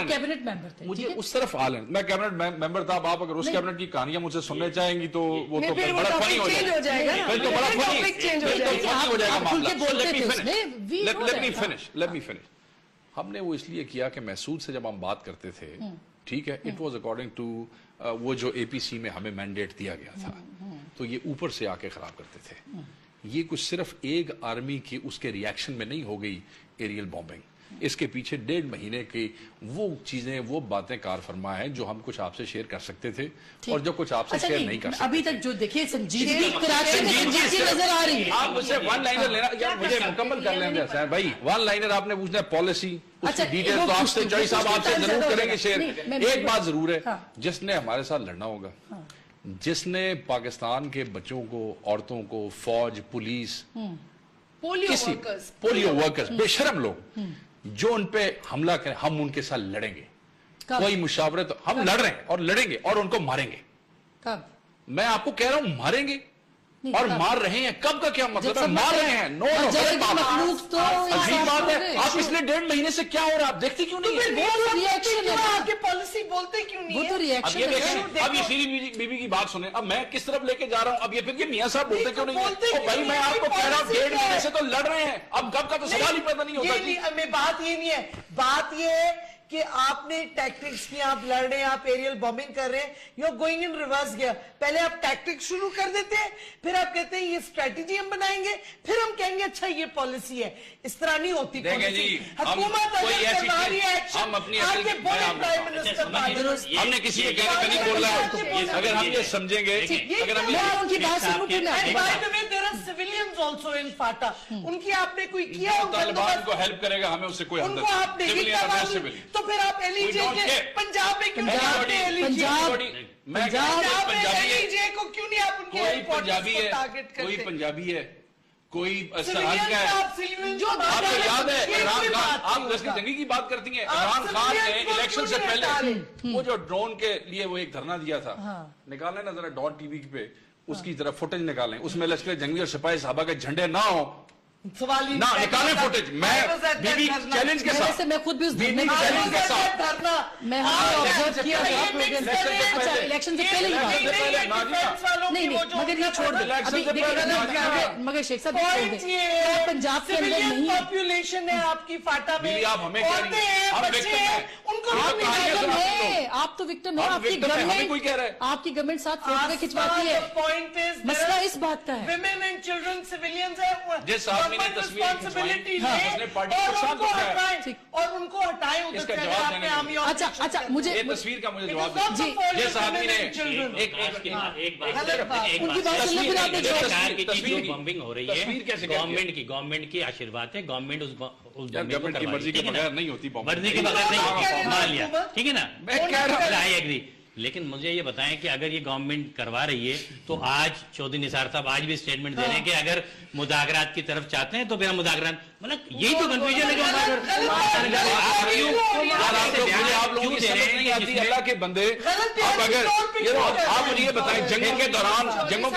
Speaker 1: कैबिनेट मेंबर थे,
Speaker 4: मुझे उस तरफ आ लें। मैं कैबिनेट मेंबर था, आप अगर उस कैबिनेट की कहानियां मुझसे सुनने चाहेंगी तो वो तो बड़ा फनी हो जाएगा, फिर तो बड़ा फनी हो जाएगा मामला। Let me finish. हमने वो इसलिए किया कि महसूद से जब हम बात करते थे, ठीक है, इट वाज अकॉर्डिंग टू वो जो APC में हमें मैंडेट दिया गया था, तो ये ऊपर से आके खराब करते थे। ये कुछ सिर्फ एक आर्मी की उसके रिएक्शन में नहीं हो गई एरियल बॉम्बिंग, इसके पीछे 1.5 महीने की वो चीजें, वो बातें कार फरमा है जो हम कुछ आपसे शेयर कर सकते थे और जो कुछ आपसे शेयर नहीं कर सकते।
Speaker 1: अभी तक जो देखिए संजीदगी नजर आ रही है।
Speaker 4: आप मुझसे 1 लाइनर लेना, यार मुझे मुकम्मल कर लेना है भाई। 1 लाइनर आपने पूछना है पॉलिसी, उसकी डिटेल तो आपसे चॉइस साहब आपसे जरूर करेंगे शेयर। एक बात जरूर है, जिसने हमारे साथ लड़ना होगा, जिसने पाकिस्तान के बच्चों को, औरतों को, फौज, पुलिस, पोलियो वर्कर्स, बेशरम लोग जो उन पे हमला करें, हम उनके साथ लड़ेंगे। कोई मुशावरत, हम लड़ रहे हैं और लड़ेंगे और उनको मारेंगे।
Speaker 1: कब?
Speaker 4: मैं आपको कह रहा हूं मारेंगे और मार रहे हैं। कब का क्या मतलब है? मार रहे हैं। नो अजीब बात है। आप पिछले 1.5 महीने से क्या हो रहा है, आप देखते क्यों नहीं है?
Speaker 3: रिएक्शन है, आपके पॉलिसी बोलते क्यों नहीं है?
Speaker 1: वो तो रिएक्शन है।
Speaker 4: अब ये सीरी बीबी की बात सुने, अब मैं किस तरफ लेके जा रहा हूं? अब ये फिर ये मियां साहब बोलते क्यों नहीं है? भाई मैं आपको कह रहा हूं 1.5 महीने से तो लड़ रहे हैं, अब कब का तो सवाल ही पैदा नहीं होता।
Speaker 3: बात ये नहीं है, बात ये है कि आपने टैक्टिक्स की, आप लड़ रहे हैं, आप एरियल बॉम्बिंग कर रहे हैं, you are going in reverse गया। पहले आप टैक्टिक्स शुरू कर देते हैं, फिर आप कहते हैं ये स्ट्रेटेजी हम बनाएंगे, फिर हम कहेंगे अच्छा ये पॉलिसी है। इस तरह नहीं होती पॉलिसी। हुकूमत
Speaker 4: हम अपनी
Speaker 3: प्राइम मिनिस्टर,
Speaker 4: हमने किसी के कहने का नहीं बोला है। अगर हम ये समझेंगे, अगर हम
Speaker 1: उनकी बात
Speaker 3: सिविलियंस ऑल्सो इन फाटा, उनकी आपने कोई किया,
Speaker 4: तालिबान को हेल्प करेगा, हमें उससे कोई
Speaker 3: उनको आप नहीं, तो फिर आप एलईजे के पंजाब में क्यों नहीं? एलईजे को क्यों नहीं आप उनके
Speaker 4: कोई पंजाबी है, कोई पंजाबी है, कोई सरहद का है। जो आपको याद है इमरान खान, आप लश्कर जंगी की बात करती हैं, इमरान खान ने इलेक्शन से पहले वो जो ड्रोन के लिए वो एक धरना दिया था, निकालें ना जरा डॉन टीवी पे, उसकी तरफ फुटेज निकालें, उसमें लश्कर जंगी और सिपाही साहबा के झंडे ना हो,
Speaker 3: सवाल ही
Speaker 4: ना निकालें फुटेज। मैं बीबी चैलेंज के साथ,
Speaker 1: मैं खुद भी उस
Speaker 4: बीबी चैलेंज के साथ
Speaker 1: मैं ऑब्जर्व किया इलेक्शन से पहले नहीं, मगर ये छोड़ दे अभी, मगर शेख साहब पंजाब के अंदर नहीं
Speaker 3: पॉपुलेशन है आपकी फाटा में,
Speaker 4: आप हमें
Speaker 1: आप तो विक्टिम है, आपकी गवर्नमेंट, आपकी गवर्नमेंट साथ फोटो खिंचवाती है।
Speaker 3: पॉइंट इज
Speaker 1: मसला इस बात का है,
Speaker 3: विमेन एंड चिल्ड्रन सिविलियंस है,
Speaker 4: जिस आदमी ने तस्वीर खिंचवाई, उसने पार्टी को नुकसान पहुंचाया
Speaker 3: और उनको हटाएं उधर
Speaker 4: इसका
Speaker 3: से।
Speaker 4: जवाब देने
Speaker 3: आपने
Speaker 1: अच्छा मुझे
Speaker 4: ये तस्वीर का मुझे जवाब दीजिए। जिस आदमी ने
Speaker 5: एक
Speaker 1: बात
Speaker 5: बॉम्बिंग हो रही है, गवर्नमेंट की आशीर्वाद है, गवर्नमेंट उस
Speaker 4: गवर्नमेंट की मर्जी के बगैर नहीं होती,
Speaker 5: मर्जी के बगैर नहीं, मान लिया, ठीक है ना,
Speaker 4: मैं कह रहा हूं
Speaker 5: आई एग्री। لیکن مجھے یہ بتائیں کہ اگر یہ گورنمنٹ کروا رہی ہے تو آج چودھری نثار صاحب آج بھی اسٹیٹمنٹ دے رہے ہیں کہ اگر مذاکرات کی طرف چاہتے ہیں تو پھر ہم مذاکرات مطلب یہی تو کنفیوژن ہے کہ
Speaker 4: اللہ کے بندے اب اگر آپ مجھے یہ بتائیں جنگوں کے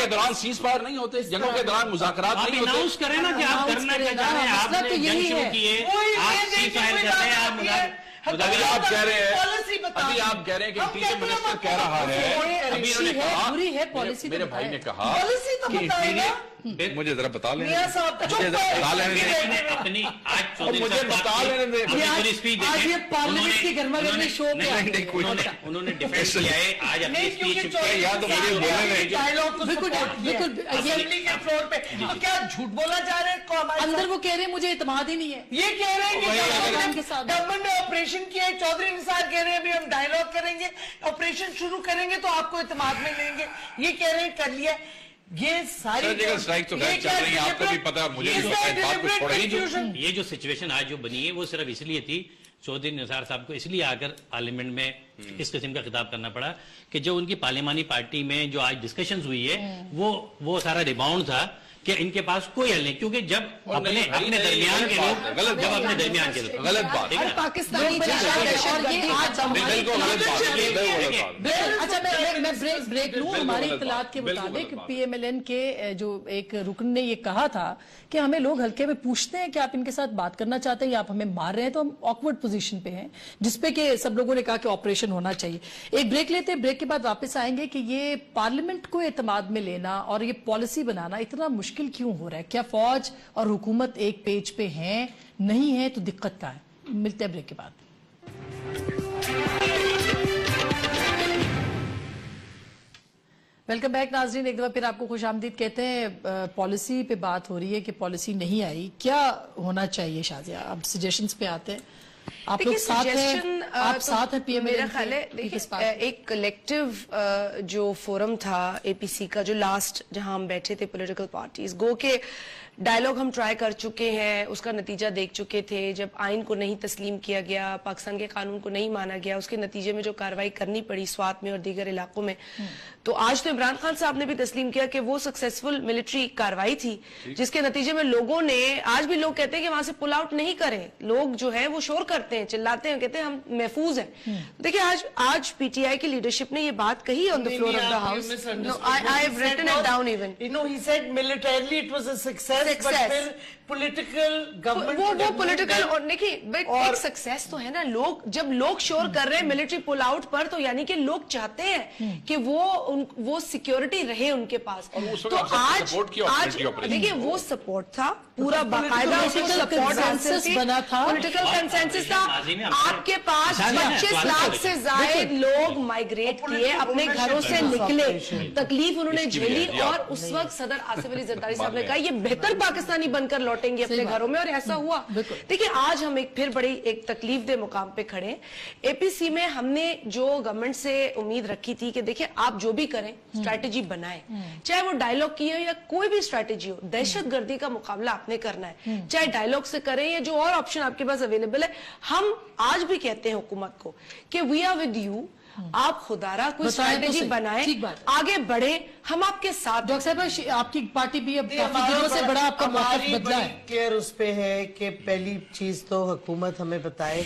Speaker 4: دوران سیز فائر نہیں ہوتے, جنگوں کے دوران مذاکرات نہیں ہوتے.
Speaker 5: اناؤنس کریں نا کہ آپ کرنا کیا چاہ رہے ہیں, آپ نے جنگ شروع کی ہے, آپ سیز فائر کرتے ہیں, آپ
Speaker 4: ابھی آپ کہہ رہے ہیں کہ ٹیچر منسٹر کہہ رہا ہے, ابھی انہوں نے کہا, میرے بھائی نے کہا کہ مجھے ذرا بتا لیں, مجھے بتا لینے
Speaker 5: انہوں نے ڈیفینس کیا ہے آج اپنی اسپیچ
Speaker 4: یا تو مجھے بولنے
Speaker 3: کیا جھوٹ بولا جا رہا ہے,
Speaker 1: اندر وہ کہہ رہے ہیں مجھے اعتماد ہی نہیں ہے.
Speaker 3: یہ کہہ رہے ہیں کہ گورنمنٹ نے آپریشن کیا ہے, چودھری نثار کہہ رہے ہیں ابھی ہم ڈائیلاگ کریں گے, آپریشن شروع کریں گے تو آپ کو اعتماد میں لیں گے, یہ کہہ رہے ہیں کر لیا. یہ ساری
Speaker 4: اسٹرائک تو چل رہی ہے, آپ کو بھی پتا, مجھے بھی پتا ہے, بات کو چھوڑیں.
Speaker 5: یہ جو سچویشن آج جو بنی ہے وہ صرف اس لیے تھی, چودھری نثار صاحب کو اس لیے آ کر پارلیمنٹ میں اس قسم کا خطاب کرنا پڑا کہ جو ان کی پارلیمانی پارٹی میں جو آج ڈسکشنز ہوئی ہے وہ سارا ریباؤنڈ تھا کہ ان کے پاس کوئی حل نہیں, کیونکہ جب اپنے درمیان کے لوگ
Speaker 4: غلط بات ہے,
Speaker 1: پاکستانی اچھا میں بریک لوں. ہماری اطلاعات کے مطابق پی ایم ایل این کے جو ایک رکن نے یہ کہا تھا کہ ہمیں لوگ ہلکے میں پوچھتے ہیں کہ آپ ان کے ساتھ بات کرنا چاہتے ہیں یا آپ ہمیں مار رہے ہیں, تو ہم آکورڈ پوزیشن پہ ہیں, جس پہ کہ سب لوگوں نے کہا کہ آپریشن ہونا چاہیے. ایک بریک لیتے ہیں, بریک کے بعد واپس آئیں گے کہ یہ پارلیمنٹ کو اعتماد میں لینا اور یہ پالیسی بنانا اتنا مشکل کیوں ہو رہا ہے, کیا فوج اور حکومت ایک پیج پہ ہیں, نہیں ہے تو دقت کا ہے. ملتے ہیں بریک کے بعد. ویلکم بیک ناظرین, ایک دفعہ پھر آپ کو خوش آمدید کہتے ہیں. پالیسی پہ بات ہو رہی ہے کہ پالیسی نہیں آئی, کیا ہونا چاہیے شازیہ؟ اب سجیشنز پہ آتے ہیں, آپ لوگ ساتھ ہیں پی ایم ایل این.
Speaker 2: میرا خیال ہے ایک کلیکٹیو جو فورم تھا اے پی سی کا, جو لاسٹ جہاں ہم بیٹھے تھے پولیٹیکل پارٹیز, گو کہ ڈائیلاگ ہم ٹرائی کر چکے ہیں, اس کا نتیجہ دیکھ چکے تھے. جب آئین کو نہیں تسلیم کیا گیا, پاکستان کے قانون کو نہیں مانا گیا, اس کے نتیجے میں جو کارروائی کرنی پڑی سوات میں اور دیگر علاقوں میں, تو آج تو عمران خان صاحب نے بھی تسلیم کیا کہ وہ سکسیسفل ملٹری کارروائی تھی, جس کے نتیجے میں لوگوں نے, آج بھی لوگ کہتے ہیں کہ وہاں سے پل آؤٹ نہیں کریں, لوگ جو ہے وہ شور کرتے ہیں, چلاتے ہیں, کہتے ہیں ہم محفوظ ہیں. دیکھیں آج پی ٹی آئی کی لیڈرشپ نے یہ بات کہی آن the floor of the house. No, I have written it down even.
Speaker 3: You know, he said militarily it was a success. But پھر پولیٹیکل گورنمنٹ
Speaker 2: وہ پولیٹیکل, اور دیکھیے ایک سکسیس تو ہے نا, لوگ جب لوگ شور کر رہے ہیں ملٹری پل آؤٹ پر, تو یعنی کہ لوگ چاہتے ہیں کہ وہ سیکیورٹی رہے ان کے پاس. تو آج دیکھیے وہ سپورٹ تھا پورا, باقاعدہ
Speaker 1: بنا تھا,
Speaker 2: پولیٹیکل کنسنسس تھا. آپ کے پاس 25 لاکھ سے زائد لوگ مائگریٹ کیے, اپنے گھروں سے نکلے, تکلیف انہوں نے جھیلی, اور اس وقت صدر آصف علی زرداری صاحب نے کہا یہ بہتر پاکستانی بن کر لوٹیں گے اپنے گھروں میں, اور ایسا ہوا. دیکھیں آج ہم ایک پھر بڑی ایک تکلیف دہ مقام پہ کھڑے ہیں. اے پی سی میں ہم نے جو گورنمنٹ سے امید رکھی تھی کہ دیکھیں آپ جو بھی کریں اسٹریٹجی بنائیں, چاہے وہ ڈائیلاگ کی ہو یا کوئی بھی اسٹریٹجی ہو, دہشت گردی کا مقابلہ آپ نے کرنا ہے, چاہے ڈائیلاگ سے کریں یا جو اور آپشن آپ کے پاس اویلیبل ہے. ہم آج بھی کہتے ہیں حکومت کو کہ وی آر ود یو, آپ خدارا کوئی اسٹریٹجی بنائیں, آگے بڑھیں, ہم آپ کے ساتھ.
Speaker 1: ڈاکٹر صاحب آپ کی پارٹی بھی اب کافی دنوں سے بڑا آپ کا موقف بدلا ہے.
Speaker 3: کیئر اس پہ ہے کہ پہلی چیز تو حکومت ہمیں بتائے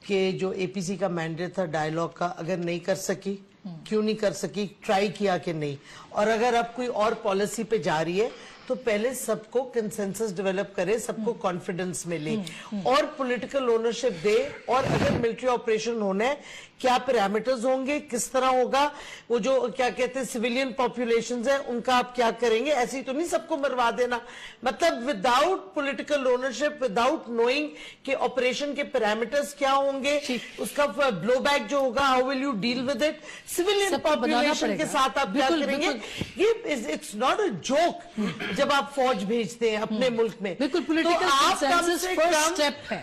Speaker 3: کہ جو اے پی سی کا مینڈیٹ تھا ڈائیلاگ کا, اگر نہیں کر سکی, کیوں نہیں کر سکی, ٹرائی کیا کہ نہیں, اور اگر اب کوئی اور پالیسی پہ جا رہی ہے تو پہلے سب کو کنسنسس ڈیولپ کرے, سب کو کانفیڈنس ملے اور پولیٹیکل اونرشپ دے. اور اگر ملٹری آپریشن ہونا ہے, کیا پیرامیٹرز ہوں گے, کس طرح ہوگا, وہ جو کیا کہتے ہیں سویلین پاپولیشنز ہیں ان کا آپ کیا کریں گے, ایسی تو نہیں سب کو مروا دینا. مطلب without political ownership, without knowing کہ آپریشن کے پیرامیٹرز کیا ہوں گے, اس کا بلو بیک جو ہوگا, how will you deal with it, civilian population کے ساتھ آپ کیا کریں گے. یہ اٹس ناٹ اے جوک جب آپ فوج بھیجتے ہیں اپنے ملک میں, تو آپ کم سے کم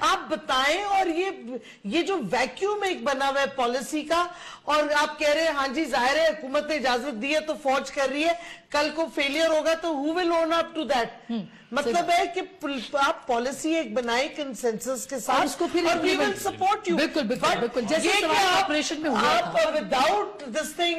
Speaker 3: آپ بتائیں. اور یہ جو ویکیوم ایک بنا ہوا ہے पॉलिसी का, और आप कह रहे हैं हाँ जी जाहिर है हुकूमत ने इजाजत दी है तो फौज कर रही है, कल को फेलियर होगा तो who will own up to that. मतलब है कि आप पॉलिसी एक बनाए कंसेंसस के साथ,
Speaker 1: उसको फिर
Speaker 3: और वी विल सपोर्ट यू।
Speaker 1: बिल्कुल बिल्कुल बिल्कुल, जैसे ऑपरेशन में हुआ था।
Speaker 3: आप विदाउट दिस थिंग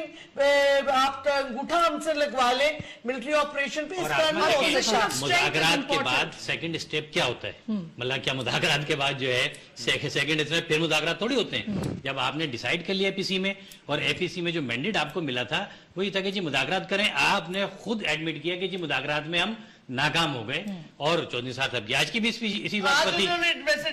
Speaker 3: आप अंगूठा हमसे लगवा लें मिलिट्री ऑपरेशन पे, इस तरह नहीं हो सकता।
Speaker 5: मुज़ाकरात के बाद सेकंड स्टेप क्या होता है? मतलब क्या मुज़ाकरात के बाद जो है सेकंड स्टेप फिर मुज़ाकरात थोड़ी होते हैं? जब आपने डिसाइड कर लिया एपीसी में, और एपीसी में जो मैंडेट आपको मिला था वो ये था कि जी मुज़ाकरात करें, आपने खुद एडमिट किया कि जी मुज़ाकरात में हम नाकाम हो गए, और चौधरी साहब अब आज की भी इसी बात पर थी,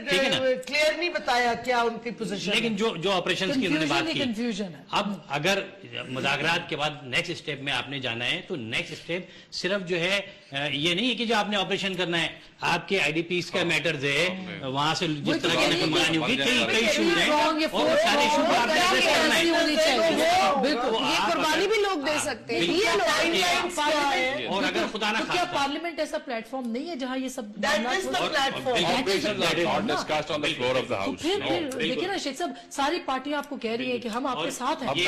Speaker 5: ठीक है ना?
Speaker 3: क्लियर नहीं बताया क्या उनकी पोजीशन,
Speaker 5: लेकिन जो ऑपरेशन की उन्होंने बात की,
Speaker 1: कंफ्यूजन है।
Speaker 5: अब अगर मुज़ाकरात के बाद नेक्स्ट स्टेप में आपने जाना है तो नेक्स्ट स्टेप सिर्फ जो है ये नहीं है कि जो आपने ऑपरेशन करना है, आपके आईडीपीस का मैटर्स है, वहां से जिस तरह की नकलमानी होगी, कई इशूज हैं, और सारे इशू को आपने एड्रेस करना है।
Speaker 1: बिल्कुल,
Speaker 2: ये कुर्बानी भी लोग दे सकते हैं, ये लोग।
Speaker 5: और अगर खुदा ना
Speaker 1: तो क्या पार्लियामेंट ऐसा प्लेटफॉर्म नहीं है जहां ये सब देखिए ना शेख साहब, सारी पार्टियां आपको कह रही है कि हम आपके साथ हैं।
Speaker 5: ये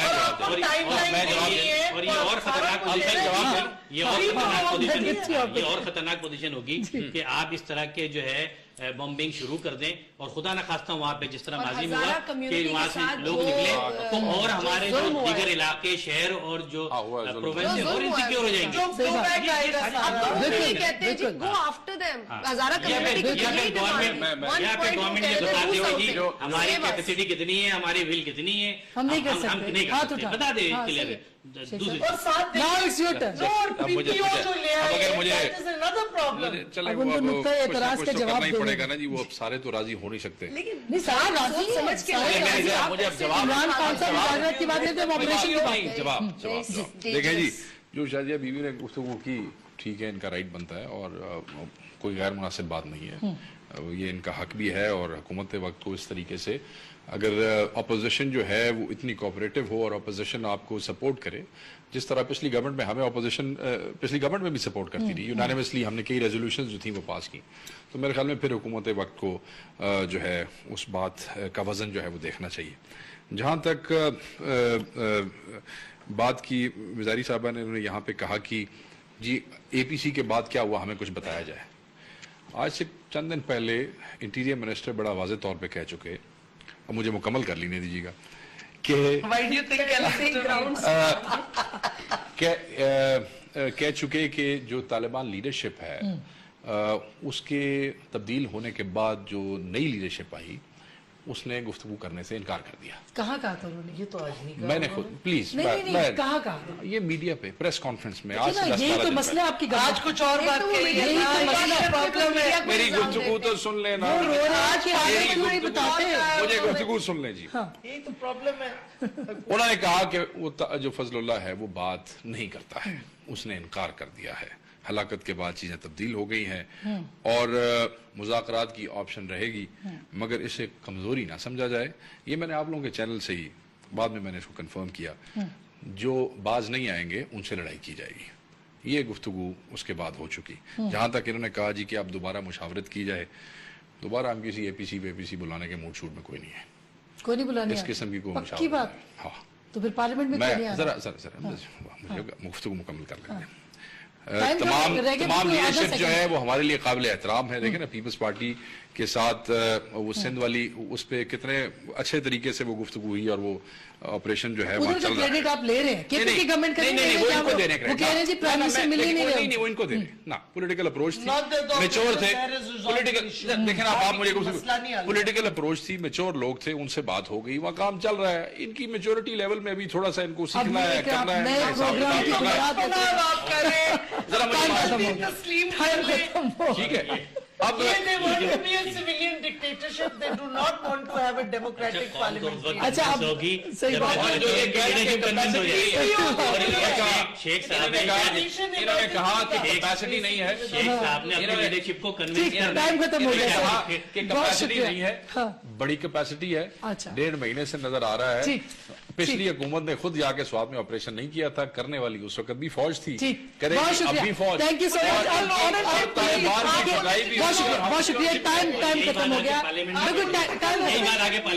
Speaker 5: और खतरनाक पोजीशन होगी कि आप इस तरह के जो है बॉम्बिंग शुरू कर दें, और खुदा ना खास्ता वहाँ पे जिस तरह माजी में हुआ कि वहाँ से लोग निकले तो और हमारे जो दीगर इलाके शहर और जो प्रोविंस है और इनसिक्योर हो जाएंगे। गवर्नमेंट ये बता देगी हमारी कैपेसिटी कितनी है, हमारी विल कितनी है,
Speaker 1: हम नहीं कर सकते,
Speaker 5: बता दे क्लियर है।
Speaker 4: पड़ेगा ना जी, वो अब सारे तो राजी हो नहीं सकते।
Speaker 1: नहीं सारा राजी समझ के
Speaker 4: मुझे अब जवाब
Speaker 1: की बात है, ऑपरेशन की बात है।
Speaker 4: जवाब देखें जी, जो शाजिया बीवी ने गुफ्तगू की, ठीक है, इनका राइट बनता है और कोई गैर मुनासिब बात नहीं है, ये इनका हक भी है। और हुकूमत वक्त को इस तरीके से अगर अपोजिशन जो है वो इतनी कोऑपरेटिव हो और अपोजिशन आपको सपोर्ट करे, जिस तरह पिछली गवर्नमेंट में हमें अपोजिशन पिछली गवर्नमेंट में भी सपोर्ट करती रही, यूनानिमसली हमने कई रेजोल्यूशंस जो थी वो पास की, तो मेरे ख्याल में फिर हुकूमत वक्त को जो है उस बात का वज़न जो है वो देखना चाहिए। जहाँ तक बात की वज़ारी साहबा ने, उन्होंने यहाँ पे कहा कि जी एपीसी के बाद क्या हुआ, हमें कुछ बताया जाए। आज से चंद दिन पहले इंटीरियर मिनिस्टर बड़ा वाज़ेह तौर पे कह चुके, अब मुझे मुकम्मल कर लेने दीजिएगा, कि कह चुके कि जो तालिबान लीडरशिप है उसके तब्दील होने के बाद जो नई लीडरशिप आई उसने गुफ्तगू करने से इनकार कर दिया।
Speaker 1: कहाँ कहा था उन्होंने?
Speaker 3: ये तो आज नहीं कहा
Speaker 4: मैंने खुद, प्लीज
Speaker 1: कहाँ कहा?
Speaker 4: ये मीडिया पे प्रेस कॉन्फ्रेंस में आज
Speaker 1: ये तो मसला आपकी
Speaker 3: आज कुछ और बात प्रॉब्लम है।
Speaker 4: मेरी गुफ्तगू तो सुन लेना, मुझे गुफ्तगू सुन लें जी।
Speaker 3: यही तो प्रॉब्लम है।
Speaker 4: उन्होंने कहा कि वो जो फजलुल्लाह है वो बात नहीं करता है, उसने इनकार कर दिया है। हलाकत के बाद चीजें तब्दील हो गई हैं और मुज़ाकरात की ऑप्शन रहेगी, मगर इसे कमजोरी ना समझा जाए। ये मैंने आप लोगों के चैनल से ही बाद में मैंने इसको कंफर्म किया, जो बाज नहीं आएंगे उनसे लड़ाई की जाएगी। ये गुफ्तगू उसके बाद हो चुकी। जहां तक इन्होंने कहा जी कि आप दोबारा मुशावरत की जाए, दोबारा हम किसी एपीसी वेपीसी बुलाने के मूड शूट में कोई नहीं है,
Speaker 1: कोई नहीं बुलाने
Speaker 4: इस किस्म की कोई
Speaker 1: पक्की बात।
Speaker 4: हाँ,
Speaker 1: तो फिर पार्लियामेंट में
Speaker 4: जरा मुझे गुफ्तगू मुकम्मल कर लेते हैं। तमाम लीडरशिप जो है वो हमारे लिए काबिल एहतराम है। देखें ना, पीपल्स पार्टी के साथ वो सिंध वाली उस पे कितने अच्छे तरीके से वो गुफ्तगू हुई और वो ऑपरेशन जो है वहाँ चल रहा है।
Speaker 1: आप ले रहे हैं केपी गवर्नमेंट का?
Speaker 4: नहीं, वो इनको देने
Speaker 1: वो कह रहे हैं जी प्राइम मिनिस्टर मिल ही नहीं रहे।
Speaker 4: नहीं, वो इनको दे रहे ना। पॉलिटिकल अप्रोच थी, मेच्योर थे, पॉलिटिकल, देखें ना आप मुझे पॉलिटिकल अप्रोच थी, मेच्योर लोग थे, उनसे बात हो गई, वहाँ काम चल रहा है। इनकी मेच्योरिटी लेवल में अभी थोड़ा सा इनको सीखना है, करना है। ठीक है, अब
Speaker 3: civilian dictatorship, they do not want to have a democratic parliament.
Speaker 1: अच्छा, सही बात है।
Speaker 5: शेख साहब
Speaker 4: इन्होंने कहा कि कैपेसिटी नहीं है,
Speaker 5: शेख साहब ने अपनी लीडरशिप को कन्विंस किया,
Speaker 1: टाइम खत्म हो गया।
Speaker 4: कहा कि कैपेसिटी नहीं है,
Speaker 1: हाँ।
Speaker 4: बड़ी कैपेसिटी है।
Speaker 1: अच्छा।
Speaker 4: 1.5 महीने से नजर आ रहा है पिछली हुकूमत ने खुद जाके स्वात में ऑपरेशन नहीं किया था, करने वाली उस वक्त भी फौज थी,
Speaker 1: ठीक,
Speaker 4: करेगी
Speaker 1: बहुत
Speaker 4: अब
Speaker 1: शुक्रिया,
Speaker 4: भी फौज।
Speaker 1: Thank you so much. बहुत शुक्रिया, टाइम खत्म हो गया।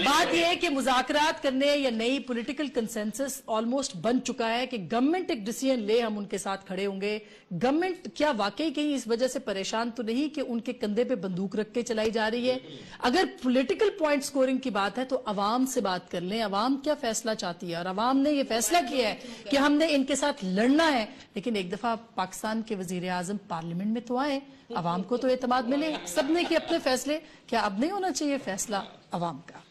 Speaker 1: बात यह है कि मुज़ाकरात करने या नई पॉलिटिकल कंसेंसस ऑलमोस्ट बन चुका है कि गवर्नमेंट एक डिसीजन ले, हम उनके साथ खड़े होंगे। गवर्नमेंट क्या वाकई कहीं इस वजह से परेशान तो नहीं कि उनके कंधे पे बंदूक रख के चलाई जा रही है? अगर पॉलिटिकल पॉइंट स्कोरिंग की बात है तो अवाम से बात कर लें, अवाम क्या फैसला चाहती है। और अवाम ने यह फैसला किया है कि हमने इनके साथ लड़ना है, लेकिन एक दफा पाकिस्तान के वजीर आजम पार्लियामेंट में तो आए, अवाम को तो एतमाद मिले। सबने किए अपने फैसले, क्या अब नहीं होना चाहिए फैसला अवाम का?